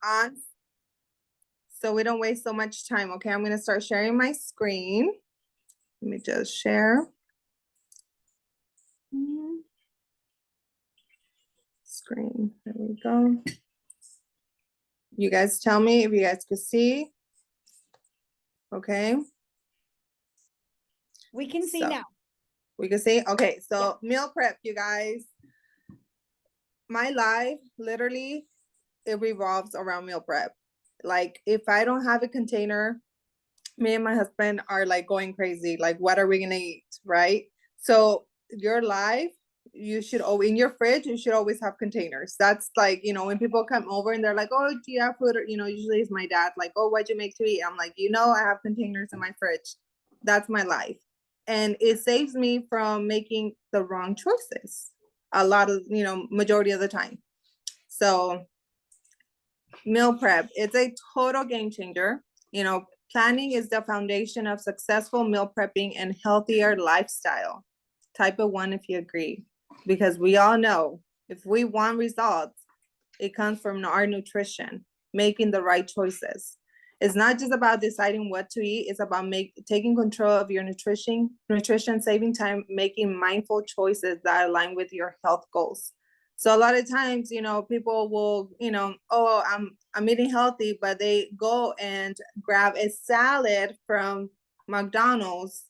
on so we don't waste so much time. Okay, I'm gonna start sharing my screen. Let me just share. Screen, there we go. You guys tell me if you guys could see. Okay. We can see now. We can see, okay, so yeah. Meal prep, you guys. My life, literally, it revolves around meal prep. Like, if I don't have a container, me and my husband are like going crazy. Like, what are we gonna eat, right? So your life, you should always, in your fridge, you should always have containers. That's like, when people come over and they're like, oh, do you have food? Or, usually it's my dad, like, oh, what'd you make to eat? I'm like, I have containers in my fridge. That's my life. And it saves me from making the wrong choices a lot of, majority of the time. So meal prep, it's a total game changer. Planning is the foundation of successful meal prepping and healthier lifestyle. Type of 1 if you agree, because we all know if we want results, it comes from our nutrition, making the right choices. It's not just about deciding what to eat, it's about taking control of your nutrition, saving time, making mindful choices that align with your health goals. So a lot of times, people will, oh, I'm eating healthy, but they go and grab a salad from McDonald's,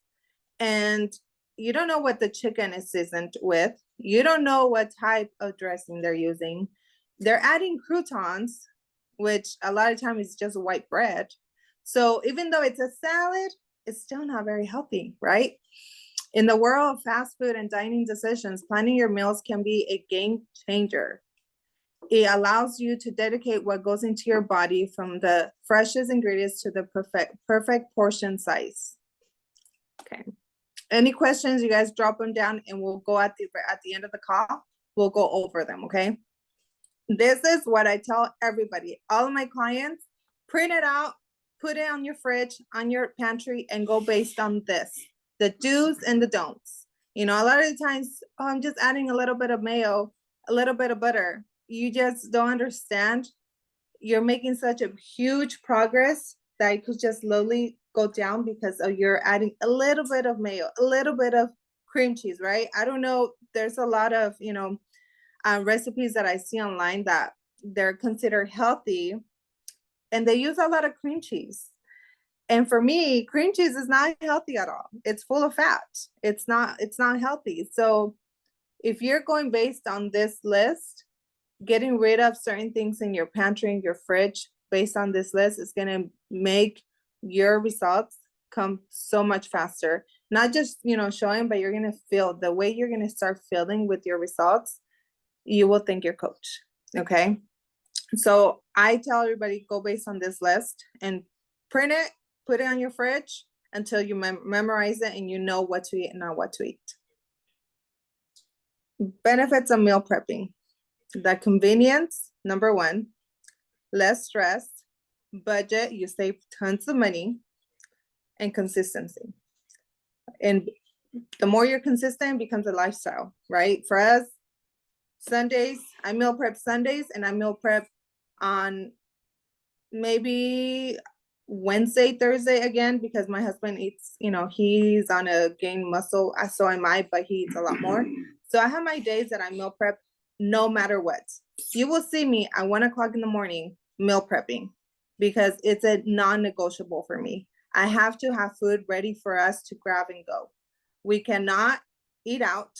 and you don't know what the chicken is seasoned with. You don't know what type of dressing they're using. They're adding croutons, which a lot of times is just white bread. So even though it's a salad, it's still not very healthy, right? In the world of fast food and dining decisions, planning your meals can be a game changer. It allows you to dedicate what goes into your body, from the freshest ingredients to the perfect portion size. Okay. Any questions, you guys drop them down and we'll go at the end of the call. We'll go over them, okay? This is what I tell everybody. All of my clients, print it out, put it on your fridge, on your pantry, and go based on this. The do's and the don'ts. A lot of the times, oh, I'm just adding a little bit of mayo, a little bit of butter. You just don't understand. You're making such a huge progress that it could just slowly go down because you're adding a little bit of mayo, a little bit of cream cheese, right? I don't know. There's a lot of, recipes that I see online that they're considered healthy and they use a lot of cream cheese. And for me, cream cheese is not healthy at all. It's full of fat. It's not healthy. So if you're going based on this list, getting rid of certain things in your pantry and your fridge based on this list is going to make your results come so much faster. Not just, showing, but you're going to feel the way you're going to start feeling with your results. You will thank your coach. Okay. So I tell everybody, go based on this list and print it, put it on your fridge until you memorize it and you know what to eat and not what to eat. Benefits of meal prepping. The convenience, number 1, less stress, budget, you save tons of money, and consistency. And the more you're consistent, it becomes a lifestyle, right? For us, Sundays, I meal prep Sundays, and I meal prep on maybe Wednesday, Thursday again, because my husband eats, he's on a gain muscle, so am I, but he eats a lot more. So I have my days that I meal prep no matter what. You will see me at 1:00 in the morning meal prepping because it's a non-negotiable for me. I have to have food ready for us to grab and go. We cannot eat out.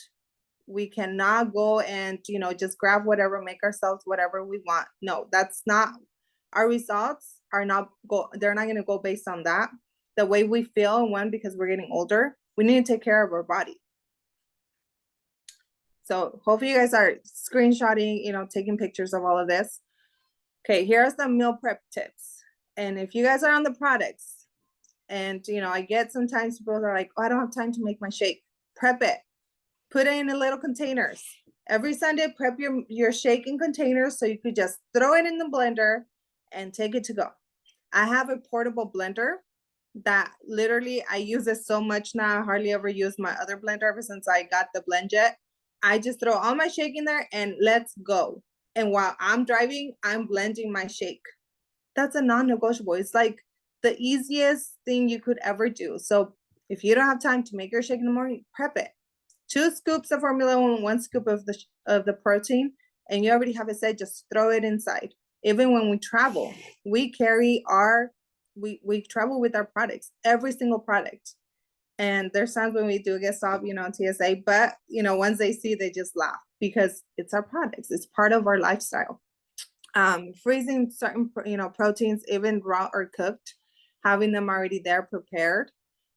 We cannot go and, just grab whatever, make ourselves whatever we want. No, that's not, our results are not, they're not going to go based on that. The way we feel, one, because we're getting older, we need to take care of our body. So hopefully you guys are screenshotting, taking pictures of all of this. Okay, here are some meal prep tips. And if you guys are on the products and, I get sometimes people are like, oh, I don't have time to make my shake. Prep it. Put it in a little containers. Every Sunday, prep your shake in containers so you could just throw it in the blender and take it to go. I have a portable blender that literally I use it so much now. I hardly ever use my other blender ever since I got the BlendJet. I just throw all my shake in there and let's go. And while I'm driving, I'm blending my shake. That's a non-negotiable. It's like the easiest thing you could ever do. So if you don't have time to make your shake in the morning, prep it. 2 scoops of Formula One, 1 scoop of the protein, and you already have it set. Just throw it inside. Even when we travel, we carry we travel with our products, every single product. And there's times when we do get stopped, on TSA, but once they see, they just laugh because it's our products. It's part of our lifestyle. Freezing certain, proteins, even raw or cooked, having them already there prepared.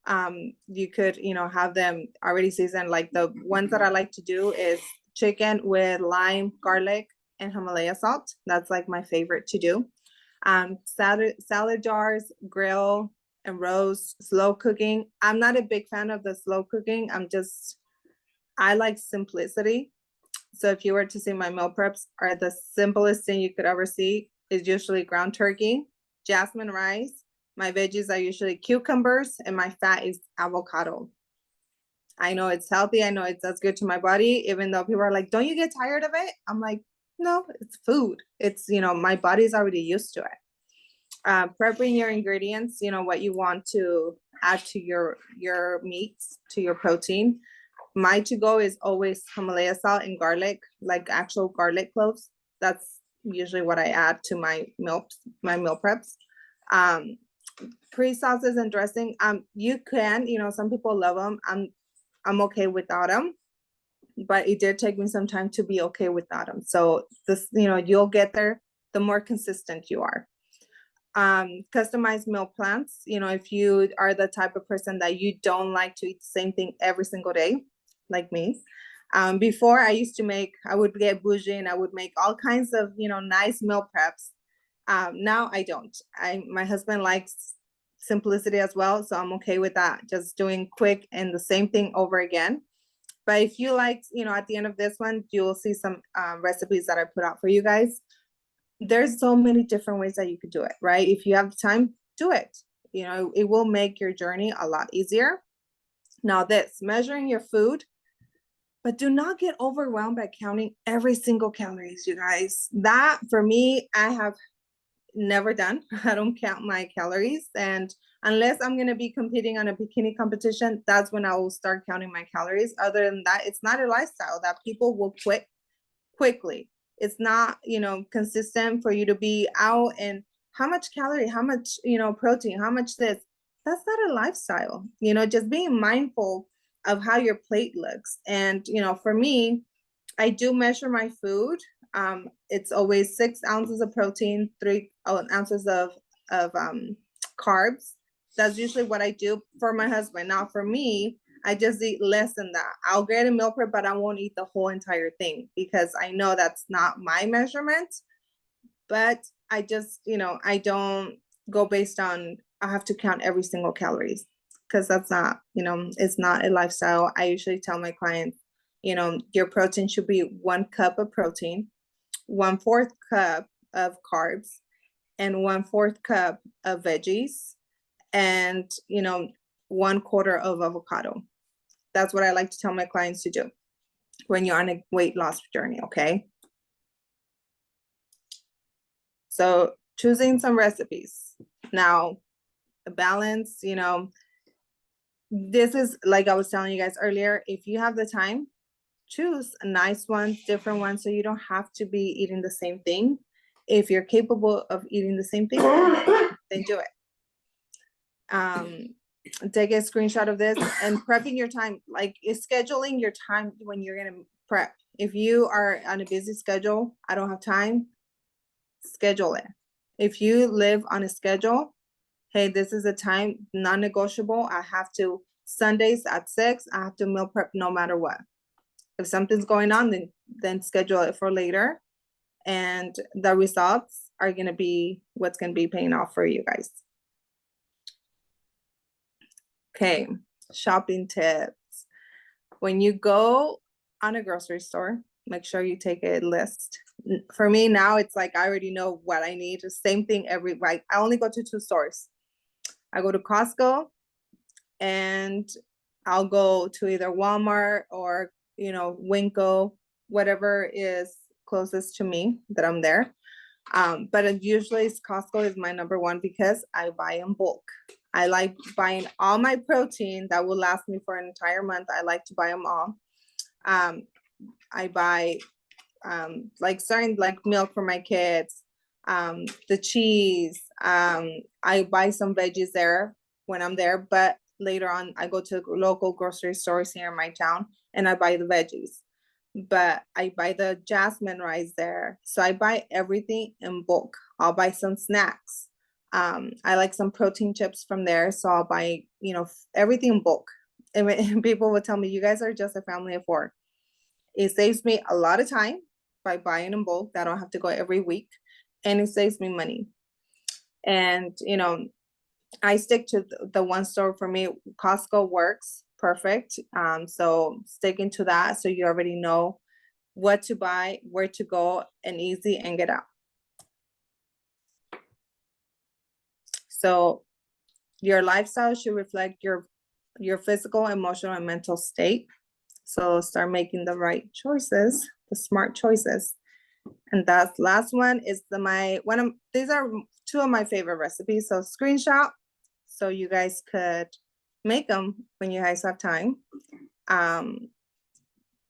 You could, have them already seasoned. Like the ones that I like to do is chicken with lime, garlic, and Himalaya salt. That's like my favorite to do. Salad jars, grill and roast, slow cooking. I'm not a big fan of the slow cooking. I like simplicity. So if you were to see my meal preps, are the simplest thing you could ever see is usually ground turkey, jasmine rice. My veggies are usually cucumbers, and my fat is avocado. I know it's healthy. I know it does good to my body, even though people are like, don't you get tired of it? I'm like, no, it's food. It's, my body's already used to it. Prepping your ingredients, what you want to add to your meats, to your protein. My to-go is always Himalaya salt and garlic, like actual garlic cloves. That's usually what I add to my meal preps. Pre-sauces and dressing. You can, some people love them. I'm okay without them, but it did take me some time to be okay without them. So this, you'll get there the more consistent you are. Customized meal plans. If you are the type of person that you don't like to eat the same thing every single day, like me. Before I would get bougie and I would make all kinds of, nice meal preps. Now I don't. My husband likes simplicity as well, so I'm okay with that. Just doing quick and the same thing over again. But if you like, at the end of this one, you'll see some recipes that I put out for you guys. There's so many different ways that you could do it, right? If you have time, do it. It will make your journey a lot easier. Now this, measuring your food, but do not get overwhelmed by counting every single calories, you guys. That for me, I have never done. I don't count my calories. And unless I'm going to be competing on a bikini competition, that's when I will start counting my calories. Other than that, it's not a lifestyle that people will quit quickly. It's not, consistent for you to be out and how much calorie, how much, protein, how much this. That's not a lifestyle. Just being mindful of how your plate looks. And, for me, I do measure my food. It's always 6 ounces of protein, 3 ounces of carbs. That's usually what I do for my husband. Now for me, I just eat less than that. I'll get a meal prep, but I won't eat the whole entire thing because I know that's not my measurement. But I just, I don't go based on, I have to count every single calories because that's not, it's not a lifestyle. I usually tell my clients, your protein should be 1 cup of protein, 1/4 cup of carbs, and 1/4 cup of veggies, and 1/4 of avocado. That's what I like to tell my clients to do when you're on a weight loss journey. Okay. So choosing some recipes. Now, a balance, this is like I was telling you guys earlier, if you have the time, choose nice ones, different ones, so you don't have to be eating the same thing. If you're capable of eating the same thing, then do it. Take a screenshot of this and prepping your time, like is scheduling your time when you're gonna prep. If you are on a busy schedule, I don't have time, schedule it. If you live on a schedule, hey, this is a time non-negotiable. I have to, Sundays at 6, I have to meal prep no matter what. If something's going on, then schedule it for later. And the results are going to be what's going to be paying off for you guys. Okay, shopping tips. When you go on a grocery store, make sure you take a list. For me now, it's like I already know what I need. The same thing I only go to 2 stores. I go to Costco and I'll go to either Walmart or, Winco, whatever is closest to me that I'm there. But usually Costco is my number one because I buy in bulk. I like buying all my protein that will last me for an entire month. I like to buy them all. I buy like certain like milk for my kids, the cheese. I buy some veggies there when I'm there, but later on I go to local grocery stores here in my town and I buy the veggies. But I buy the jasmine rice there. So I buy everything in bulk. I'll buy some snacks. I like some protein chips from there. So I'll buy, you know, everything in bulk. And people would tell me, you guys are just a family of four. It saves me a lot of time by buying in bulk. I don't have to go every week. And it saves me money. And, you know, I stick to the one store. For me, Costco works perfect. So sticking to that, so you already know what to buy, where to go, and easy and get out. So your lifestyle should reflect your physical, emotional, and mental state. So start making the right choices, the smart choices. And that last one is these are two of my favorite recipes. So screenshot, so you guys could make them when you guys have time.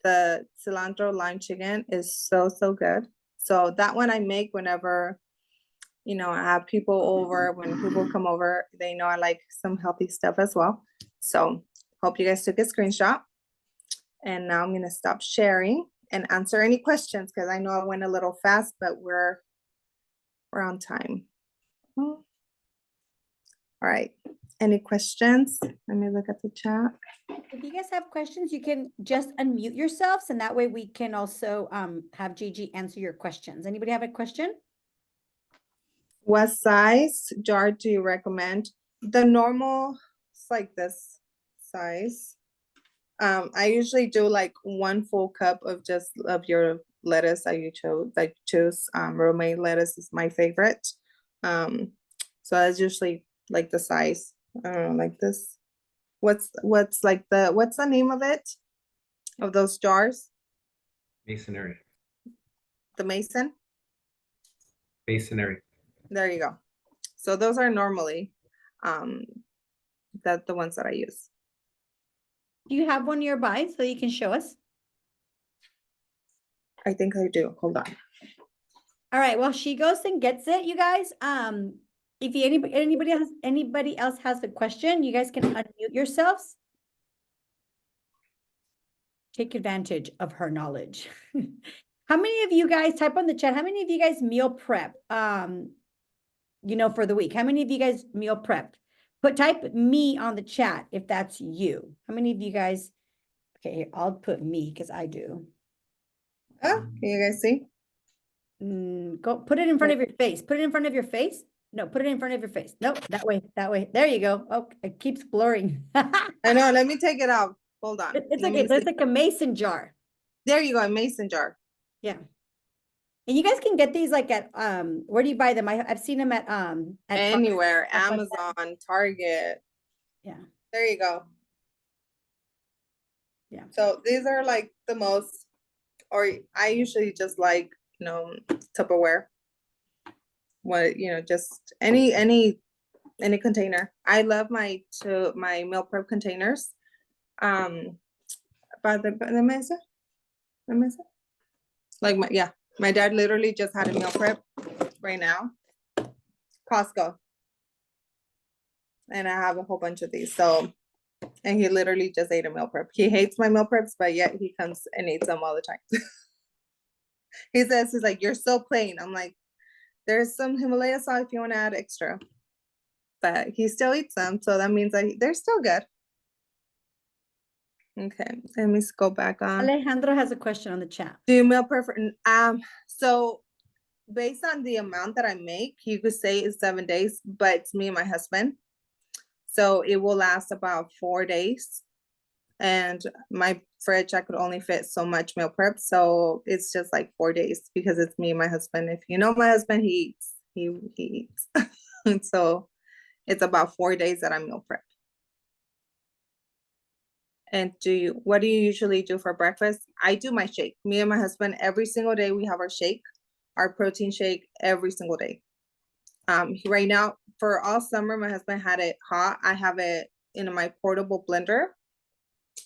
The cilantro lime chicken is so good. So that one I make whenever, you know, I have people over. When people come over, they know I like some healthy stuff as well. So hope you guys took a screenshot. And now I'm gonna stop sharing and answer any questions, because I know I went a little fast, but we're on time. All right, any questions? Let me look at the chat. If you guys have questions, you can just unmute yourselves, and that way we can also have Gigi answer your questions. Anybody have a question? What size jar do you recommend? The normal, it's like this size. I usually do like 1 full cup of your lettuce that you choose. Romaine lettuce is my favorite. So that's usually like the size. I don't know, like this. What's the name of it? Of those jars? Masonry. The mason? Masonry. There you go. So those are normally the ones that I use. Do you have one nearby so you can show us? I think I do. Hold on. All right. Well, she goes and gets it, you guys. If anybody else has a question, you guys can unmute yourselves. Take advantage of her knowledge. How many of you guys, type on the chat, how many of you guys meal prep? You know, for the week? How many of you guys meal prepped? Type me on the chat if that's you. How many of you guys? Okay, here, I'll put me because I do. Oh, can you guys see? Go put it in front of your face. Put it in front of your face. No, put it in front of your face. Nope, that way, that way. There you go. Oh, it keeps blurring. I know. Let me take it out. Hold on. It's okay. There's like a mason jar. There you go, a mason jar. Yeah. And you guys can get these like at where do you buy them? I've seen them at anywhere, Target, Amazon, Target. Yeah. There you go. Yeah. So these are like the most, or I usually just like, you know, Tupperware. What, you know, just any container. I love my meal prep containers. By the mesa. Like my dad literally just had a meal prep right now. Costco. And I have a whole bunch of these. So, and he literally just ate a meal prep. He hates my meal preps, but yet he comes and eats them all the time. He says, he's like, you're so plain. I'm like, there's some Himalaya salt if you want to add extra. But he still eats them. So that means they're still good. Okay, let me go back on. Alejandro has a question on the chat. Do you meal prep? So based on the amount that I make, you could say it's 7 days, but it's me and my husband. So it will last about 4 days. And my fridge, I could only fit so much meal prep. So it's just like 4 days because it's me and my husband. If you know my husband, he eats. So it's about 4 days that I meal prep. And what do you usually do for breakfast? I do my shake. Me and my husband, every single day we have our shake, our protein shake every single day. Right now for all summer, my husband had it hot. I have it in my portable blender,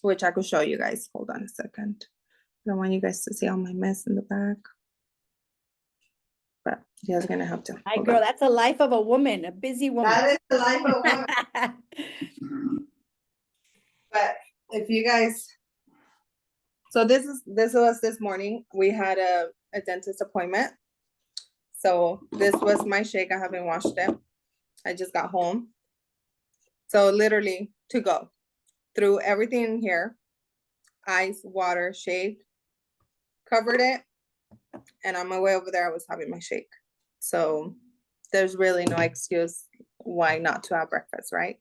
which I could show you guys. Hold on a second. I don't want you guys to see all my mess in the back. But you guys are gonna have to. Hi, hold girl, on. that's the life of a woman, a busy woman. That is the life of a woman. But if you guys, so this was this morning. We had a dentist appointment. So this was my shake. I haven't washed it. I just got home. So literally to go through everything in here, ice, water, shake, covered it, and on my way over there, I was having my shake. So there's really no excuse why not to have breakfast, right?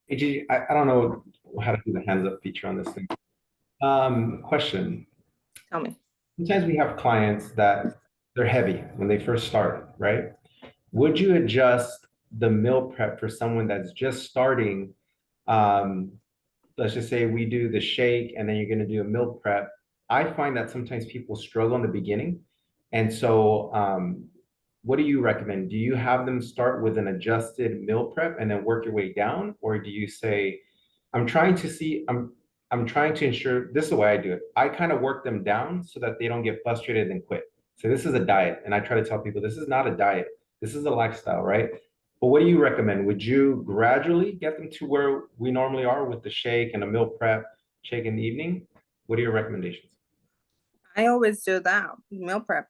Hey, Gigi, I don't know how to do the hands up feature on this thing. Question. Tell me. Sometimes we have clients that they're heavy when they first start, right? Would you adjust the meal prep for someone that's just starting? Let's just say we do the shake and then you're going to do a meal prep. I find that sometimes people struggle in the beginning. And so, what do you recommend? Do you have them start with an adjusted meal prep and then work your way down? Or do you say, I'm trying to ensure this is the way I do it. I kind of work them down so that they don't get frustrated and quit. So this is a diet. And I try to tell people this is not a diet. This is a lifestyle, right? But what do you recommend? Would you gradually get them to where we normally are with the shake and a meal prep, shake in the evening? What are your recommendations? I always do that, meal prep,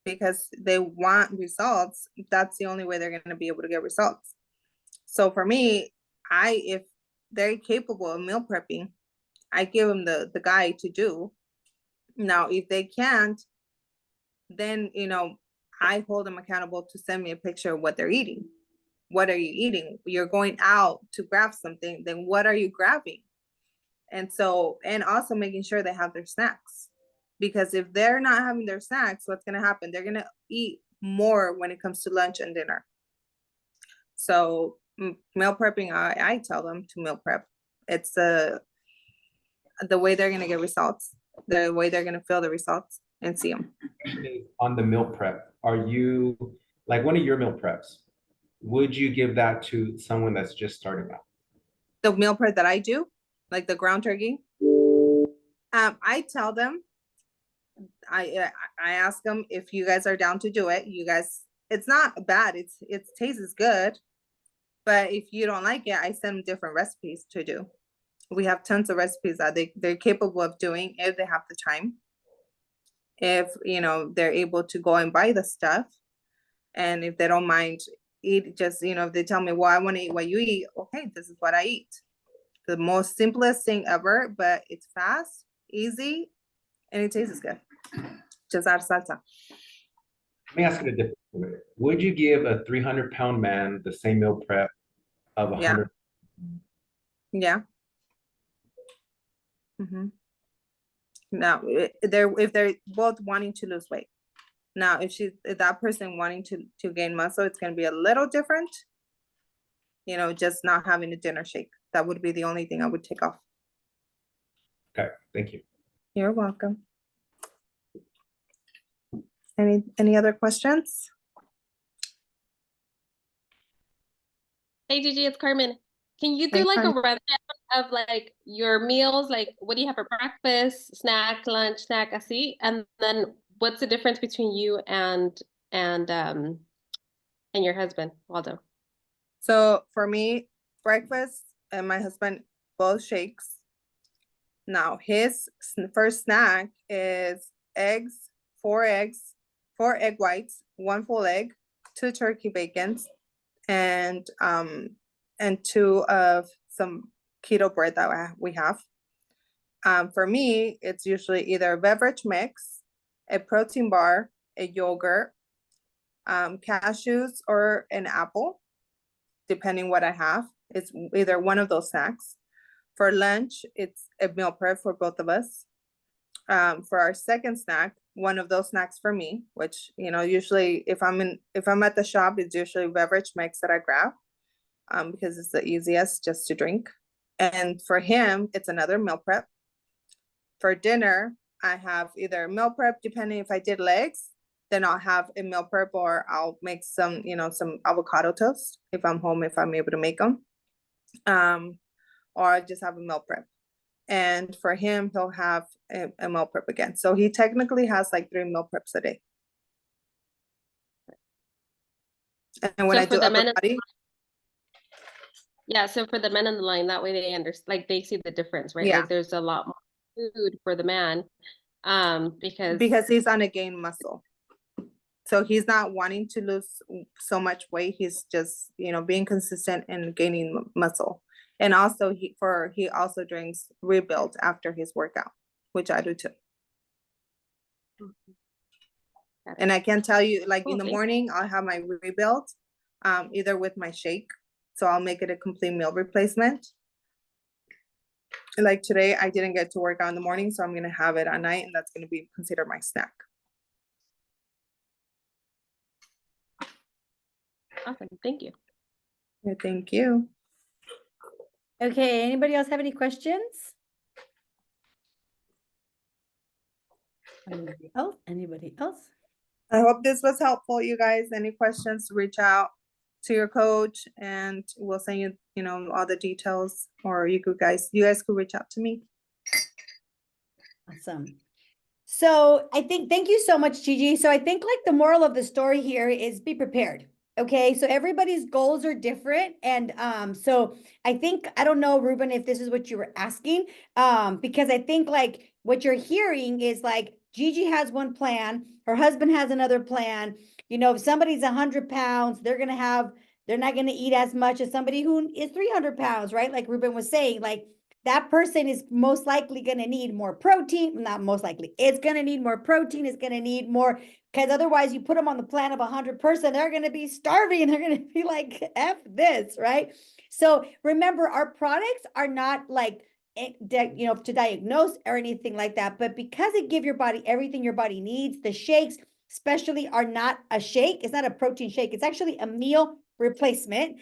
because they want results. That's the only way they're going to be able to get results. So for me, if they're capable of meal prepping, I give them the guide to do. Now, if they can't, then, I hold them accountable to send me a picture of what they're eating. What are you eating? You're going out to grab something, then what are you grabbing? And also making sure they have their snacks. Because if they're not having their snacks, what's going to happen? They're going to eat more when it comes to lunch and dinner. So meal prepping, I tell them to meal prep. It's the way they're going to get results, the way they're going to feel the results and see them. On the meal prep, are you like one of your meal preps? Would you give that to someone that's just starting out? The meal prep that I do, like the ground turkey, I tell them, I ask them if you guys are down to do it. You guys, it's not bad. It tastes good, but if you don't like it, I send them different recipes to do. We have tons of recipes that they're capable of doing if they have the time. If they're able to go and buy the stuff, and if they don't mind eat, just if they tell me, well, I want to eat what you eat, okay, this is what I eat. The most simplest thing ever, but it's fast, easy, and it tastes good. Just add salsa. Let me ask it a different way. Would you give a 300-pound man the same meal prep of 100? Yeah. Mm-hmm. Now, if they're both wanting to lose weight. Now, if that person wanting to gain muscle, it's going to be a little different. Just not having a dinner shake. That would be the only thing I would take off. Okay, thank you. You're welcome. Any other questions? Hey Gigi, it's Carmen. Can you do Hey, like a Carmen. rundown of like your meals? Like what do you have for breakfast, snack, lunch, snack, así? And then what's the difference between you and your husband, Waldo? So for me, breakfast and my husband, both shakes. Now his first snack is eggs, 4 egg whites, 1 full egg, 2 turkey bacons, and 2 of some keto bread that we have. For me, it's usually either a beverage mix, a protein bar, a yogurt, cashews, or an apple, depending what I have. It's either one of those snacks. For lunch, it's a meal prep for both of us. For our second snack, one of those snacks for me, which usually if I'm at the shop, it's usually a beverage mix that I grab, because it's the easiest just to drink. And for him, it's another meal prep. For dinner, I have either meal prep, depending if I did legs, then I'll have a meal prep, or I'll make some, some avocado toast if I'm home, if I'm able to make them. Or I just have a meal prep. And for him, he'll have a meal prep again. So he technically has like 3 meal preps a day. And when So I for do the upper men, body, yeah, so for the men on the line, that way they understand, like they see the difference, right? Yeah. Like there's a lot more food for the man, because he's on a gain muscle. So he's not wanting to lose so much weight. He's just, being consistent and gaining muscle. And also he also drinks Rebuild after his workout, which I do too. Got And it. I can tell you, like in Cool, the thank- morning, I'll have my Rebuild, either with my shake. So I'll make it a complete meal replacement. Like today, I didn't get to work out in the morning, so I'm gonna have it at night, and that's gonna be considered my snack. awesome, thank you. Yeah, thank you. Okay, anybody else have any questions? Anybody else? Anybody else? I hope this was helpful, you guys. Any questions, reach out to your coach and we'll send you, all the details, or you guys could reach out to me. Awesome. So I think, thank you so much, Gigi. So I think like the moral of the story here is be prepared. Okay, so everybody's goals are different. And so I think, I don't know, Ruben, if this is what you were asking, because I think like what you're hearing is like Gigi has one plan, her husband has another plan. If somebody's 100 pounds, they're not gonna eat as much as somebody who is 300 pounds, right? Like Ruben was saying, like that person is most likely going to need more protein. Not most likely. It's going to need more protein. It's going to need more, because otherwise you put them on the plan of 100%, they're going to be starving. They're going to be like, F this, right? So remember, our products are not like, to diagnose or anything like that, but because it gives your body everything your body needs, the shakes especially are not a shake. It's not a protein shake. It's actually a meal replacement.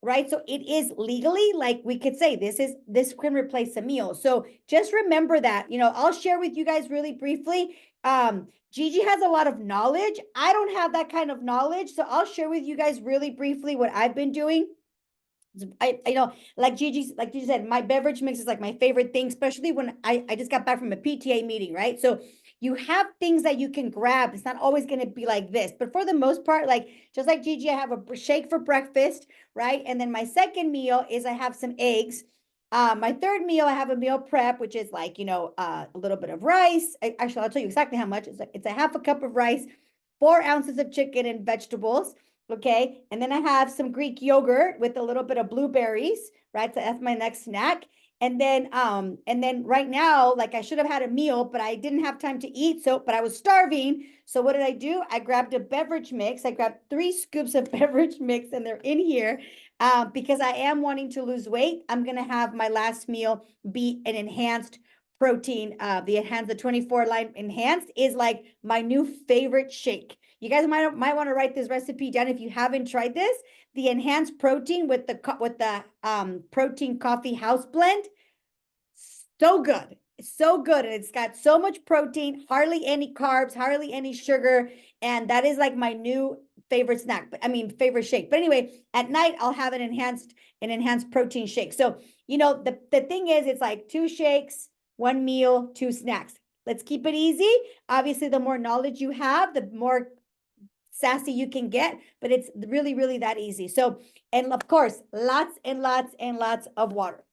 Right? So it is legally, like we could say, this can replace a meal. So just remember that, I'll share with you guys really briefly. Gigi has a lot of knowledge. I don't have that kind of knowledge. So I'll share with you guys really briefly what I've been doing. I know, like Gigi said, my beverage mix is like my favorite thing, especially when I just got back from a PTA meeting, right? So you have things that you can grab. It's not always going to be like this, but for the most part, like just like Gigi, I have a shake for breakfast, right? And then my second meal is I have some eggs. My third meal, I have a meal prep, which is like, a little bit of rice. Actually, I'll tell you exactly how much. It's a half a cup of rice, 4 ounces of chicken and vegetables. Okay. And then I have some Greek yogurt with a little bit of blueberries, right? So that's my next snack. And then right now, like I should have had a meal, but I didn't have time to eat. But I was starving. So what did I do? I grabbed a beverage mix. I grabbed 3 scoops of beverage mix, and they're in here because I am wanting to lose weight. I'm going to have my last meal be an enhanced protein. The 24 line enhanced is like my new favorite shake. You guys might want to write this recipe down if you haven't tried this. The enhanced protein with the protein coffee house blend. So good. It's so good. And it's got so much protein, hardly any carbs, hardly any sugar. And that is like my new favorite snack. But I mean, favorite shake. But anyway, at night I'll have an enhanced protein shake. So, the thing is, it's like 2 shakes, 1 meal, 2 snacks. Let's keep it easy. Obviously, the more knowledge you have, the more sassy you can get, but it's really, really that easy. So, and of course, lots and lots and lots of water.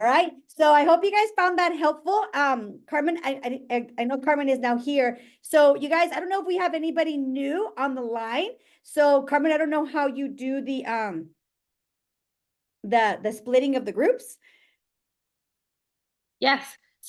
All right. So I hope you guys found that helpful. Carmen, I know Carmen is now here. So you guys, I don't know if we have anybody new on the line. So Carmen, I don't know how you do the splitting of the groups. Yes.